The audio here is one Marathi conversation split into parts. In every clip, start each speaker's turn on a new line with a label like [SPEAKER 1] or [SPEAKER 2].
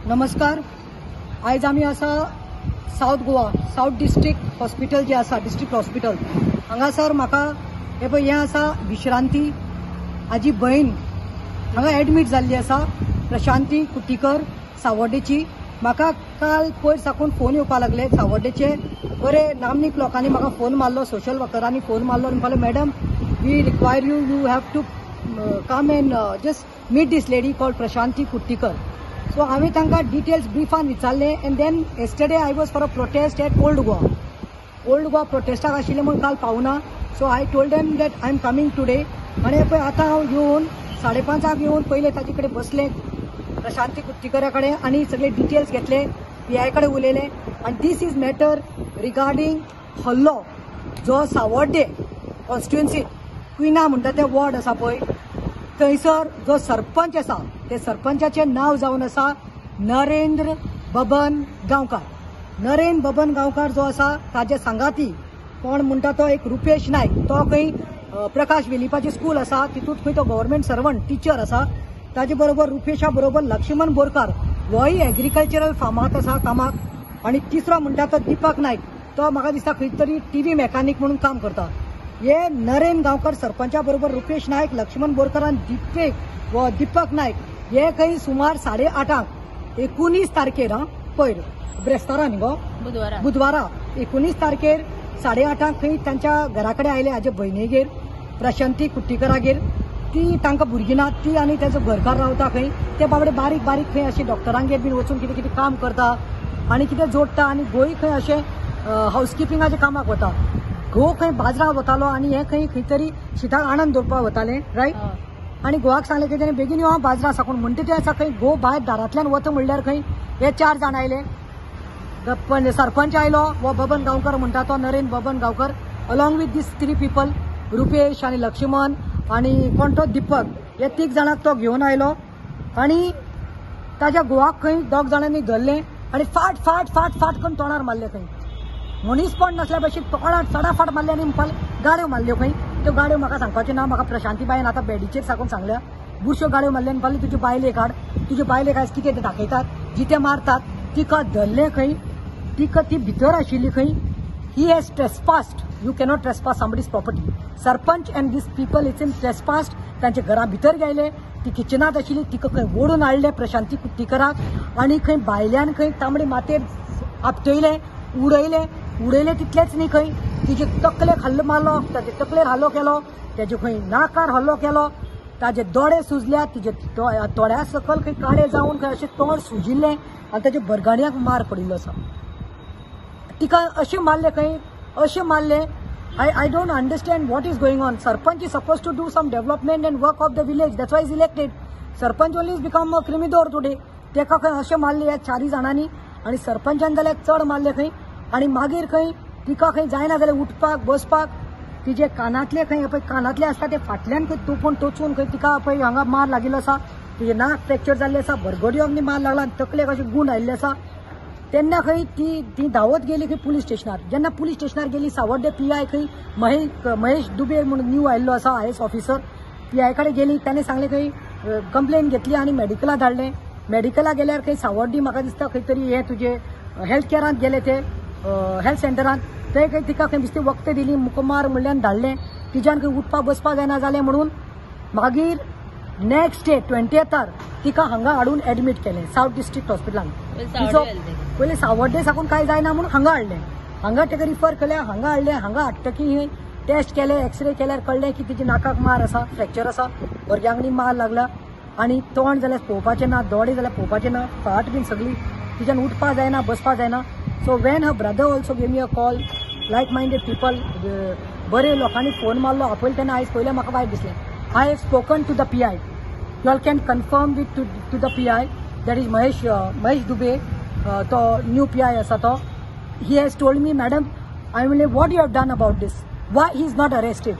[SPEAKER 1] नमस्कार. आज आम्ही असा south Goa south district hospital जे आसा डिस्ट्रिक्ट हॉस्पिटल हांगासर म्हाका हे पळय हें आसा विश्रांती हाजी बहीण हांगा एडमीट जाल्ली आसा प्रशांती कुट्टीकर सावर्डेची. म्हाका काल पयर साकून फोन येवपाक लागले सावर्डेचे बरे नामनीक लोकांनी म्हाका फोन मारलो, सोशल वर्करांनी फोन मारलो आनी म्हणलें madam we require you have to come and just meet this lady called Prashanti Kuttikar. So हांवें तांकां डिटेल्स ब्रीफान विचारले and then yesterday I was for a protest at Old Goa प्रोटेस्टाक आशिल्ले म्हूण काल पावना. So I told them that I am coming today. आनी पळय आतां हांव येवन 5:30 येवन पयले ताजे कडेन बसले प्रशांती कुट्टीकरा कडेन आनी सगळे डिटेल्स घेतले, PI कडेन उलयले. आनी दीस इज मॅटर रिगार्डींग हल्लो जो सावर्डे कॉन्स्टिट्युएन्सी क्विना म्हणटा ते वॉर्ड आसा पळय थंयसर जो सरपंच आसा ते सरपंचाचे नाव जावन आसा नरेंद्र बबन गांवकार. नरेंद्र बबन गांवकार जो आसा ताजे सांगाती कोण म्हणटा तो एक रुपेश नायक, तो खंय प्रकाश वेलिपाचे स्कूल आसा तितूंत खंय तो गव्हर्मेंट सर्वंट टीचर आसा. ताजे बरोबर रुपेशा बरोबर लक्ष्मण बोरकार होय एग्रीकल्चरल फार्मात आसा कामाक. आनी तिसरो म्हणटा तो दीपक नायक, तो म्हाका दिसता खंय तरी TV मॅकॅनिक म्हणून काम करता. हे नरेंद्र गांवकर सरपंचा बरोबर रुपेश नायक, लक्ष्मण बोरकार आनी दीपक नायक हे खंय सुमार 8:30 19 तारखेर पयर ब्रेस्तारा न्ही गो बुधवारा 19 तारखेर 8:30 खंय तांच्या घरा कडेन आयले हाजे भयणीगेर प्रशांती कुट्टीकरागेर. ती तांकां भुरगीं ना, ती आनी ताचो घरकार रावता खंय. ते बाबडे बारीक बारीक खंय अशें डॉक्टरांगेर बीन वचून कितें कितें काम करता आनी कितें जोडटा आनी गोंय खंय अशें हावजकिपिंगाच्या कामाक वता. घो खंय बाजरा वतालो आनी हे खंय तरी शिताक आणंद दवरपाक वताले रायट. आनी घोवाक सांगलें की तेणें बेगीन यो बाजरा साकून म्हणटा तें आसा खंय घो भायर दारांतल्यान वता म्हणल्यार खंय हे 4 जाण आयले. सरपंच आयलो वो बबन गांवकर म्हणटा तो Narendra Baban Gaonkar along with these 3 people Rupesh आनी लक्ष्मण आनी कोण तो दीपक हे 3 जाणांक तो घेवन आयलो. आनी ताज्या घोवाक खंय 2 जाणांनी धरलें आनी फाट फाट फाट फाट करून तोंडार मारले. खंय मनीसपण नसल्या भशेन तोंडार चडाफाट मारले आनी गाड्यो मारल्यो. खंय त्यो गाड्यो म्हाका सांगपाच्यो ना, म्हाका प्रशांती बायन आतां बेडीचेर साकून सांगल्या बुरश्यो गाड्यो मारले आनी म्हणपाक तुजे बायलेक हाड, तुजे बायलेक आयज कितें ते दाखयतात जिते मारतात. तिका धरलें खंय, तिका ती भितर आशिल्ली खंय. He has ट्रेसपास्ड, you cannot trespass somebody's property. Sarpanch and these people it's in ट्रेसपास्ड. तांचे घरा भितर गेले, ती किचनात आशिल्ली तिका खंय ओडून हाडले प्रशांती कुट्टीकराक आनी खंय भायल्यान खंय तांबडे मातयेर आपटयले, उडयले तितलेच न्ही खंय तिचे तकलेक हल्लो मारलो, ताचे तकलेर हल्लो केलो, ताचे खंय नाकार हल्लो केलो, ताजे दोळे सुजल्या, तिचे दोळ्या सकल खंय काळे जावन खंय अशें तोंड सुजिल्लें आनी ताच्या बरगाड्याक मार पडिल्लो आसा. तिका अशें मारले खंय अशें मारले. I don't understand what is going on. Sarpanch is supposed to do some development and work of the village. That's why he is elected. Sarpanch only has become a criminal today. तेका खंय अशें मारले ह्या 4 जाणांनी आनी सरपंचान जाल्यार चड मारले खंय. आनी मागीर खंय तिका खंय जायना जाल्यार उठपाक बसपाक तिजे कानातले खंय पळय कानातले आसता ते फाटल्यान खंय तोपून टोचून खंय तिका पळय हांगा मार लागिल्लो आसा. तिजे नाक फ्रॅक्चर जाल्लें आसा, बरगड्योक मार लागला आनी तकलेक अशें गुंड आयिल्ले आसा. तेन्ना खंय ती धांवत गेली खंय पुलीस स्टेशनार. जेन्ना पुलीस स्टेशनार गेली सावर्डे PI खंय महेश दुबे म्हणून न्यू आयिल्लो आसा IAS ऑफिसर. PI कडेन गेली, ताणें सांगलें खंय कंप्लेन घेतली आनी मेडिकला धाडलें. मेडिकला गेल्यार खंय सावर्डी म्हाका दिसता खंय तरी हे तुजे हेल्थ केअरांत गेले ते हेल्थ सेंटरांत थंय खंय तिका खंय दिसते वखद दिली, मुकमार म्हणल्यान धाडलें. तिच्यान खंय उठपाक बसपाक जायना जालें म्हणून मागीर नेक्स्ट डे 20th तिका हांगा हाडून एडमीट केलें साउथ डिस्ट्रिक्ट हॉस्पिटलांत. तिचो पयलीं सावर्डे साकून कांय जायना म्हणून हांगा हाडलें. हांगा ताका रिफर केलें, हांगा हाडलें. हांगा हाडटकी टेस्ट केले, एक्सरे केल्यार कळ्ळें की तिच्या नाकाक मार आसा, फ्रॅक्चर आसा, भरग्यांगणी मार लागला आनी तोंड जाल्यार पळोवपाचें ना, दोळे जाल्यार पळोवपाचें ना, फाट बीन सगळी तिच्यान उठपाक जायना, बसपाक जायना. So when her brother also gave me a call, like minded people बरे लोकांनी फोन मारलो आपयलो तेन्ना आयज पयलें म्हाका वायट दिसलें. I have spoken to the PI. You all can confirm with to the PI that is Mahesh Dube, तो न्यू PI आसा तो. He has told me madam I म्हणलें what you have done about this, why he is not arrested.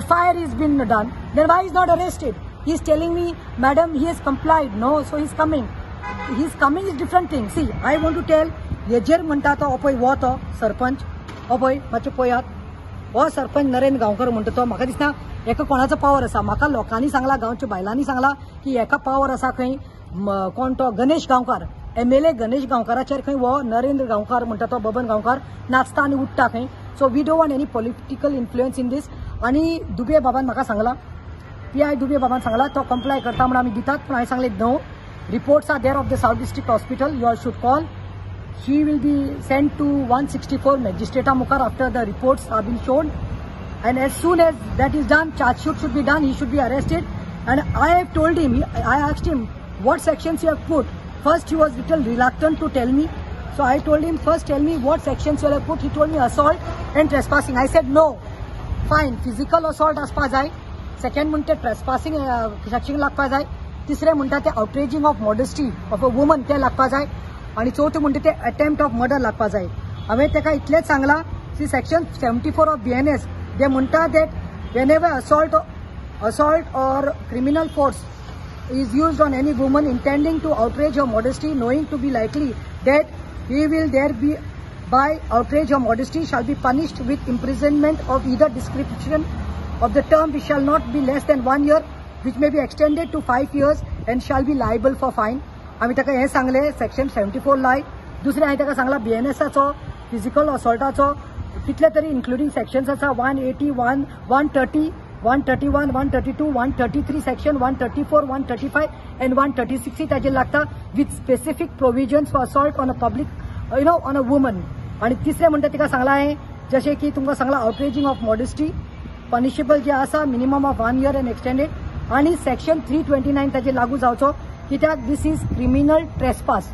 [SPEAKER 1] FIR is been done, then why is not arrested. He is telling me madam he has complied, no, so he is coming is different thing. C I want to tell हेजेर म्हणटा तो पळय वो तो सरपंच पळय मातशें पळयात. हो सरपंच नरेंद्र गांवकर म्हणटा तो म्हाका दिसता हेका कोणाचो पावर आसा. म्हाका लोकांनी सांगला, गांवच्या बायलांनी सांगला की हेका पावर आसा खंय कोण तो गणेश गांवकार MLA गणेश गांवकाराचेर खंय वो नरेंद्र गांवकार म्हणटा तो बबन गांवकार नाचता आनी उठता खंय. So we don't want any political influence in this. आनी दुबे बाबान म्हाका सांगला, PI दुबे बाबान सांगला तो कंप्लाय करता म्हणून आमी दितात. पूण हांवें सांगलें no, reports are there of the south district hospital, you all should call. She will be sent to 164 magistrate mukar after the reports have been shown, and as soon as that is done, charge sheet should be done, he should be arrested. And I have told him, I asked him what sections you have put. First he was little reluctant to tell me, so I told him first tell me what sections you have put. He told me assault and trespassing. I said no, fine, physical assault aspa jay, second म्हणते trespassing section लागपा जाय, तिसरे म्हणटा ते outraging of modesty of a woman ते लागपा जाय, आणि चौथे म्हणते ते अटेम्प्ट ऑफ मर्डर लागपा जाय. हांवें तेका इतलेंच सांगला की सेक्शन 74 ऑफ BNS दे म्हणटा that Wien ever assault or criminal force is used on any woman intending to outrage her modesty, knowing to be likely that he will there be by outrage her modesty shall be punished with imprisonment of either description of the term which shall not be less than 1 year, which may be extended to 5 years and shall be liable for fine. आम्ही ताका हे सांगले सेक्शन 74 लाय. दुसरे हांवें ताका सांगला BNSाचो, फिजिकल असॉल्टाचो कितले तरी इन्क्लुडिंग सेक्शन्स आसा, 181, 130, 131, 132, 133 सेक्शन, 134, 135 and 136 ताजेर लागता with specific provisions for assault on a public on a woman. आणि तिसरे म्हणटा तिका सांगला हांवें जशें की तुमकां सांगला आउटरेजिंग ऑफ मॉडेस्टी पनिशेबल जे आसा minimum of 1 year end extended, आणि सेक्शन 329 ताजेर लागू जावचो कित्याक दिस इज क्रिमिनल ट्रेसपास.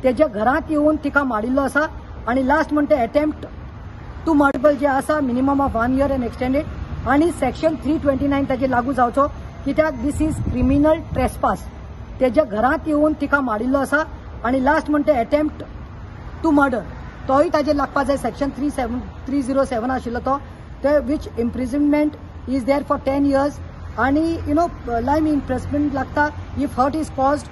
[SPEAKER 1] तेज्या घरांत येवन तिका मारिल्लो आसा. आणि लास्ट म्हणते अटेम्प्ट टू मर्डर जे आसा minimum of 1 year end extended, आणि सेक्शन 329 ताजेर लागू जावचो कित्याक दिस इज क्रिमिनल ट्रेसपास. तेज्या घरांत येवन तिका मारिल्लो आसा. आणि लास्ट म्हणते अटेम्प्ट टू मर्डर तोय ताजेर लागपा जाय. सेक्शन 307 आशिल्लो तो ते which imprisonment is there for 10 years आणि लाइफ इम्प्रिजनमेंट लागता if hurt is caused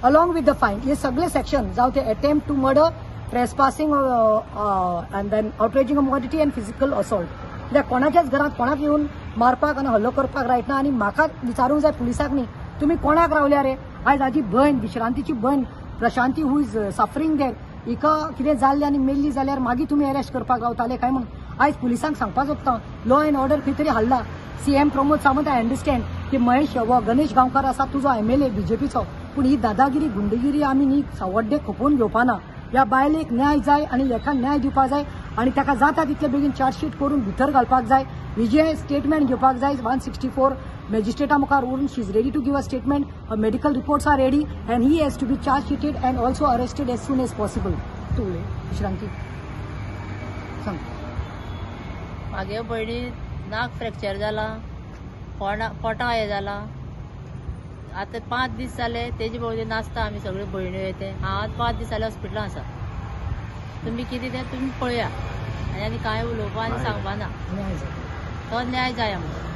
[SPEAKER 1] along with the fine. हे सगळे सेक्शन जावं ते attempt to murder, trespassing and then outraging of modesty and physical assault. कित्याक कोणाच्याच घरात कोणाक येवन मारपाक आनी हल्लो करपाक रायट ना. आनी म्हाका विचारूंक जाय पुलिसाक न्ही तुमी कोणाक रावल्या रे. आयज हाजी भयण विश्रांतीची भयण प्रशांती हू इज सफरींग देर, हिका कितें जाल्लें आनी मेल्ली जाल्यार मागीर तुमी अरेस्ट करपाक रावताले काय म्हणून आयज पुलिसांक सांगपाक सोदता. लॉ एंड ऑर्डर खंय तरी हाडला. CM Pramod Sawant I understand की महेश वो गणेश गांवकार आसा तुजो MLA BJPचो, पूण ही दादागिरी गुंडगिरी आमी न्ही सावड्डे खपोवन घेवपाना. ह्या बायलेक न्याय जाय आनी हेका न्याय दिवपाक जाय आनी ताका जाता तितले बेगीन चार्जशीट करून भितर घालपाक जाय. हिजे स्टेटमेंट घेवपाक जाय 164 मॅजिस्ट्रेटा मुखार व्हरून she is ready to give a statement. Medical reports are ready and he has to be charge sheeted and also arrested as soon as possible. तूं उलय विश्रांती सांग.
[SPEAKER 2] म्हागे भयणी नाक फ्रॅक्चर जाला, पोटां हे जाला. आतां 5 दीस जाले तेजे भोंवती नाचता आमी सगळ्यो भयण्यो येते. हांव 5 दीस जाले हॉस्पिटलांत आसा. तुमी कितें तें तुमी पळया आनी कांय उलोवपा आनी सांगपा ना. तो न्याय जाय आमकां.